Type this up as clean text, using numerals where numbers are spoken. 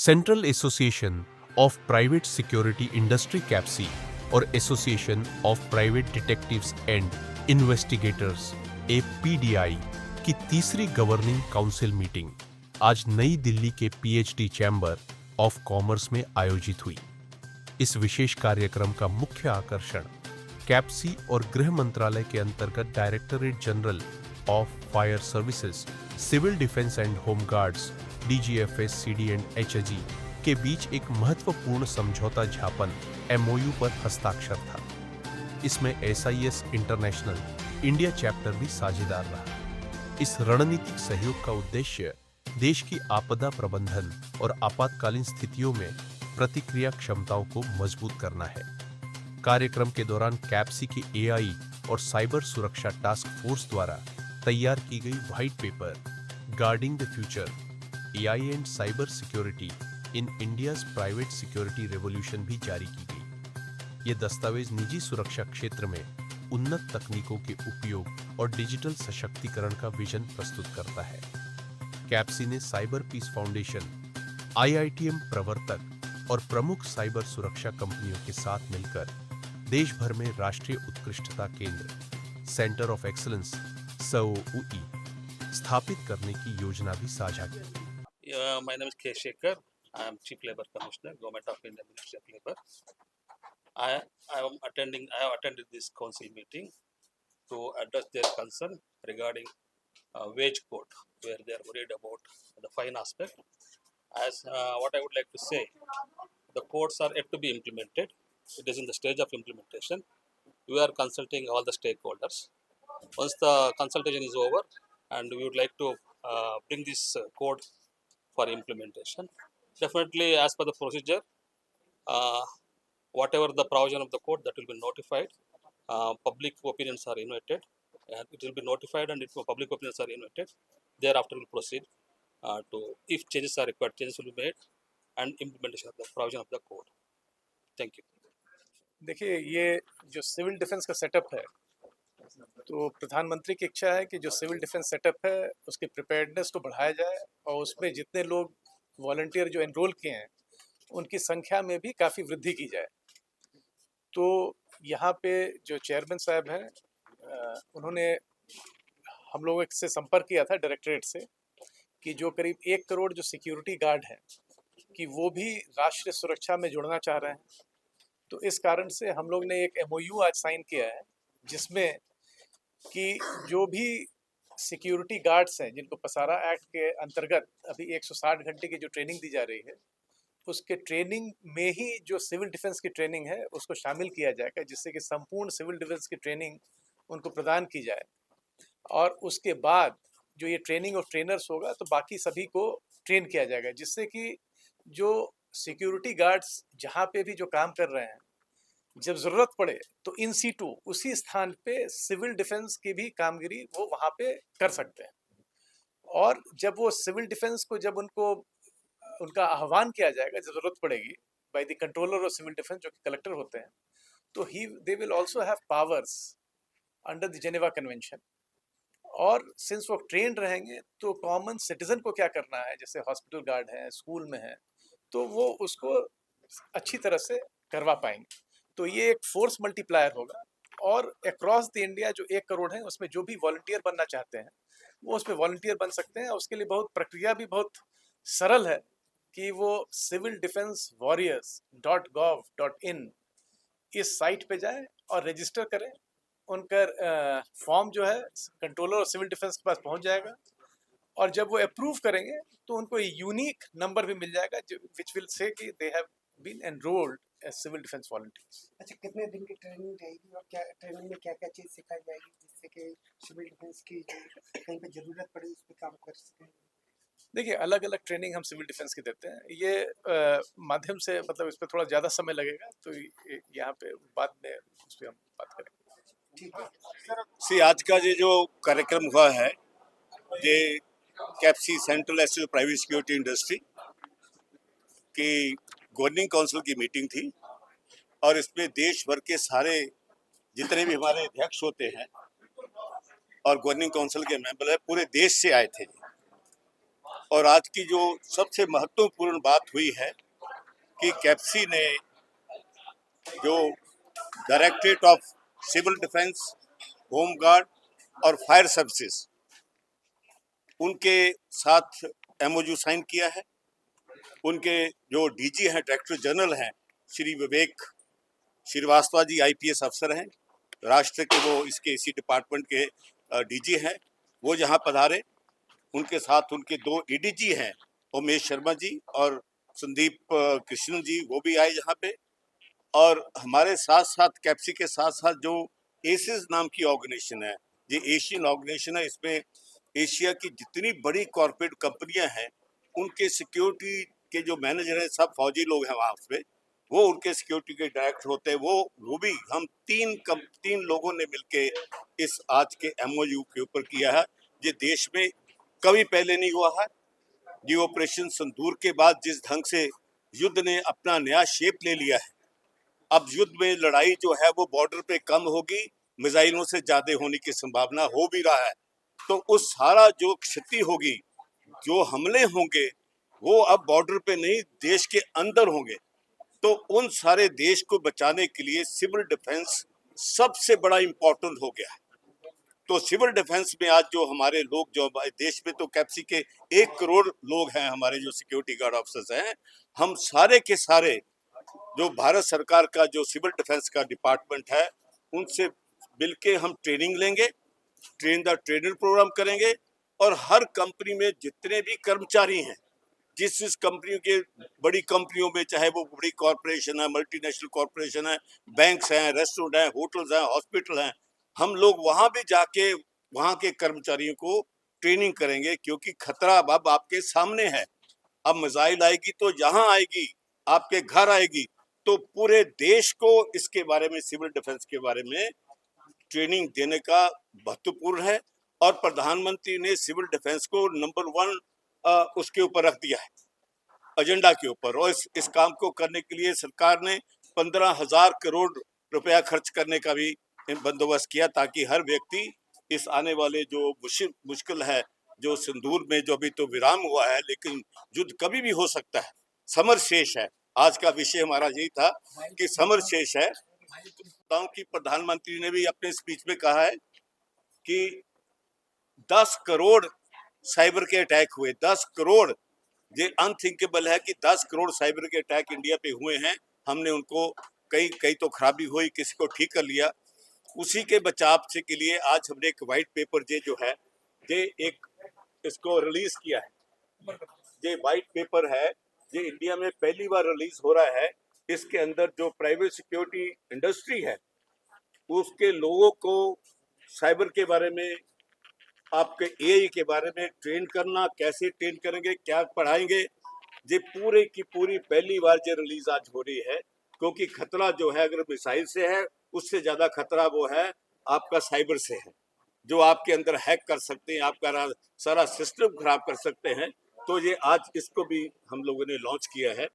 Central association of private security industry CAPSI और association of private detectives and investigators (APDI) की तीसरी governing council meeting आज नई दिल्ली के PhD चैम्बर ऑफ कॉमर्स में आयोजित हुई। इस विशेष कार्यक्रम का मुख्य आकर्षण कैप्सी और गृह मंत्रालय के अंतर्गत Directorate General of Fire Services, Civil Defence and Home Guards DGFS, CD and HG के बीच एक महत्वपूर्ण समझौता ज्ञापन MOU पर हस्ताक्षर था। इसमें SIS इंटरनेशनल इंडिया चैप्टर भी साझेदार रहा। इस रणनीतिक सहयोग का उद्देश्य देश की आपदा प्रबंधन और आपातकालीन स्थितियों में प्रतिक्रिया क्षमताओं को मजबूत करना है। कार्यक्रम के दौरान कैप्सी की AI और साइबर सुरक्षा टास्क फोर्स द्वारा तैयार की गई white paper guarding the future AI and cyber security in India's private security revolution भी जारी की गई। ये दस्तावेज निजी सुरक्षा क्षेत्र में उन्नत तकनीकों के उपयोग और डिजिटल सशक्तिकरण का विजन प्रस्तुत करता है। कैप्सी ने साइबर पीस फाउंडेशन, IITM प्रवर्तक और प्रमुख साइबर सुरक्षा कंपनियों के साथ मिलकर देश भर में राष्ट्रीय उत्कृष्टता केंद्र सेंटर ऑफ एक्सीलेंस SOUE स्थापित करने की योजना भी साझा की। My name is K. Shekhar. I am Chief Labour Commissioner, Government of India, Ministry of Labour. I have attended this council meeting to address their concern regarding wage code, where they are worried about the fine aspect. As what I would like to say, the codes are yet to be implemented. It is in the stage of implementation. We are consulting all the stakeholders. Once the consultation is over, and we would like to bring this code for implementation. Definitely, as per the procedure, whatever the provision of the code, that will be notified. Public opinions are invited, and it will be notified, and if public opinions are invited, thereafter we'll proceed to, if changes are required, changes will be made, and implementation of the provision of the code. Thank you. देखिए, ये जो civil defence का setup है, तो प्रधानमंत्री की इच्छा है कि जो सिविल डिफेंस सेटअप है उसकी प्रिपेयर्डनेस को बढ़ाया जाए और उसमें जितने लोग वॉलंटियर जो एनरोल किए हैं उनकी संख्या में भी काफ़ी वृद्धि की जाए। तो यहाँ पे जो चेयरमैन साहब हैं, उन्होंने हम लोगों से संपर्क किया था डायरेक्टरेट से कि जो करीब 1 करोड़ जो सिक्योरिटी गार्ड हैं कि वो भी राष्ट्रीय सुरक्षा में जुड़ना चाह रहे हैं। तो इस कारण से हम लोग ने एक MOU आज साइन किया है, जिसमें कि जो भी सिक्योरिटी गार्ड्स हैं जिनको पसारा एक्ट के अंतर्गत अभी 160 घंटे की जो ट्रेनिंग दी जा रही है, उसके ट्रेनिंग में ही जो सिविल डिफेंस की ट्रेनिंग है उसको शामिल किया जाएगा, जिससे कि संपूर्ण सिविल डिफेंस की ट्रेनिंग उनको प्रदान की जाए। और उसके बाद जो ये ट्रेनिंग और ट्रेनर्स होगा तो बाकी सभी को ट्रेन किया जाएगा, जिससे कि जो सिक्योरिटी गार्ड्स जहाँ पे भी जो काम कर रहे हैं, जब ज़रूरत पड़े तो इन सीटू उसी स्थान पे सिविल डिफेंस की भी कामगिरी वो वहाँ पे कर सकते हैं। और जब वो सिविल डिफेंस को जब उनका आह्वान किया जाएगा, जब ज़रूरत पड़ेगी by the controller of civil defence जो कि कलेक्टर होते हैं, तो they will also have powers under the Geneva Convention. और सिंस वो ट्रेंड रहेंगे तो कॉमन सिटीजन को क्या करना है, जैसे हॉस्पिटल गार्ड है, स्कूल में है, तो वो उसको अच्छी तरह से करवा पाएंगे। तो ये एक फोर्स मल्टीप्लायर होगा। और अक्रॉस द इंडिया जो 1 करोड़ है उसमें जो भी वॉलंटियर बनना चाहते हैं वो उसमें वॉलंटियर बन सकते हैं। उसके लिए प्रक्रिया भी बहुत सरल है कि वो civildefensewarriors.gov.in इस साइट पे जाए और रजिस्टर करें। उनका फॉर्म जो है कंट्रोलर और सिविल डिफेंस के पास पहुंच जाएगा, और जब वो अप्रूव करेंगे तो उनको यूनिक नंबर भी मिल जाएगा विच विल से कि they have been enrolled as civil defence volunteers. अच्छा, कितने दिन की ट्रेनिंग रहेगी और क्या ट्रेनिंग में क्या-क्या चीज़ सिखाई जाएगी जिससे कि सिविल डिफेंस की जो कहीं पे ज़रूरत पड़े उस पे काम कर सकें? देखिए, अलग-अलग ट्रेनिंग हम सिविल डिफेंस की देते हैं। ये माध्यम से मतलब इस पे थोड़ा ज़्यादा समय लगेगा, तो यहाँ पे बाद में उस पे हम बात करेंगे। ठीक है सी आज का ये जो कार्यक्रम हुआ है, ये Capsey central association private security industry की गवर्निंग काउंसिल की मीटिंग थी, और इसमें देश भर के सारे जितने भी हमारे अध्यक्ष होते हैं और गवर्निंग काउंसिल के मेंबर हैं, पूरे देश से आए थे। और आज की जो सबसे महत्वपूर्ण बात हुई है कि कैप्सी ने जो Directorate of civil Defence, Home Guard और फायर सर्विसेज उनके साथ एमओयू साइन किया है। उनके जो डीजी हैं, डायरेक्टर जनरल हैं, श्री विवेक श्रीवास्तव जी आईपीएस अफसर हैं, राष्ट्र के वो इसके इसी डिपार्टमेंट के डीजी हैं, वो यहाँ पधारे। उनके साथ उनके 2 एडीजी हैं, उमेश शर्मा जी और संदीप कृष्ण जी, वो भी आए यहाँ पे। और हमारे साथ साथ कैप्सी के साथ साथ जो एसिस नाम की ऑर्गेनाइजेशन है, ये एशियन ऑर्गेनाइजेशन है, इसमें एशिया की जितनी बड़ी कॉर्पोरेट कंपनियां हैं उनके सिक्योरिटी के जो मैनेजर हैं, सब फौजी लोग हैं वहाँ पे, वो उनके सिक्योरिटी के डायरेक्टर होते हैं। वो भी हम तीन लोगों ने मिलके इस आज के एमओयू के ऊपर किया है। ये देश में कभी पहले नहीं हुआ है। ये ऑपरेशन सिंदूर के बाद जिस ढंग से युद्ध ने अपना नया शेप ले लिया है, अब युद्ध में लड़ाई जो है वो बॉर्डर पे कम होगी, मिसाइलों से ज्यादा होने की संभावना हो भी रहा है। तो उस सारा जो क्षति होगी, जो हमले होंगे, वो अब बॉर्डर पे नहीं, देश के अंदर होंगे। तो उन सारे देश को बचाने के लिए सिविल डिफेंस सबसे बड़ा इम्पोर्टेंट हो गया है। तो सिविल डिफेंस में आज जो हमारे लोग जो देश में तो कैप्सी के 1 करोड़ लोग हैं, हमारे जो सिक्योरिटी गार्ड ऑफिसर्स हैं, हम सारे के सारे जो भारत सरकार का जो सिविल डिफेंस का डिपार्टमेंट है, उनसे मिलके हम ट्रेनिंग लेंगे, ट्रेन द ट्रेनर प्रोग्राम करेंगे। और हर कंपनी में जितने भी कर्मचारी हैं, जिस कंपनियों के बड़ी कंपनियों में, चाहे वो बड़ी कॉरपोरेशन है, मल्टीनेशनल कॉरपोरेशन है, बैंक्स हैं, रेस्टोरेंट हैं, होटल्स हैं, हॉस्पिटल हैं, हम लोग वहां भी जाके वहां के कर्मचारियों को ट्रेनिंग करेंगे, क्योंकि खतरा अब आपके सामने है। अब मिसाइल आएगी तो यहाँ आएगी, आपके घर आएगी। तो पूरे देश को इसके बारे में, सिविल डिफेंस के बारे में ट्रेनिंग देने का महत्वपूर्ण है। और प्रधानमंत्री ने सिविल डिफेंस को नंबर 1 उसके ऊपर रख दिया है, एजेंडा के ऊपर। और इस काम को करने के लिए सरकार ने 15,000 करोड़ रुपया खर्च करने का भी बंदोबस्त किया, ताकि हर व्यक्ति इस आने वाले जो मुश्किल है, जो सिंदूर में जो अभी तो विराम हुआ है, लेकिन युद्ध कभी भी हो सकता है, समर शेष है। आज का विषय हमारा यही था कि समर शेष है। कि प्रधानमंत्री ने भी अपने स्पीच में कहा है कि 10 करोड़ साइबर के अटैक हुए, 10 करोड़। ये अनथिंकेबल है कि 10 करोड़ साइबर के अटैक इंडिया पे हुए हैं। हमने उनको कई तो खराबी हुई, किसी को ठीक कर लिया। उसी के बचाव से के लिए आज हमने एक वाइट पेपर जो है, ये एक इसको रिलीज किया है। ये वाइट पेपर है, ये इंडिया में पहली बार रिलीज हो रहा है। इसके अंदर जो प्राइवेट सिक्योरिटी इंडस्ट्री है, उसके लोगों को साइबर के बारे में, आपके एआई के बारे में ट्रेन करना, कैसे ट्रेन करेंगे, क्या पढ़ाएंगे, ये पूरे की पूरी पहली बार ये रिलीज आज हो रही है। क्योंकि खतरा जो है, अगर मिसाइल से है, उससे ज्यादा खतरा वो है आपका साइबर से है, जो आपके अंदर हैक कर सकते हैं, आपका सारा सिस्टम खराब कर सकते हैं। तो ये आज इसको भी हम लोगों ने लॉन्च किया है।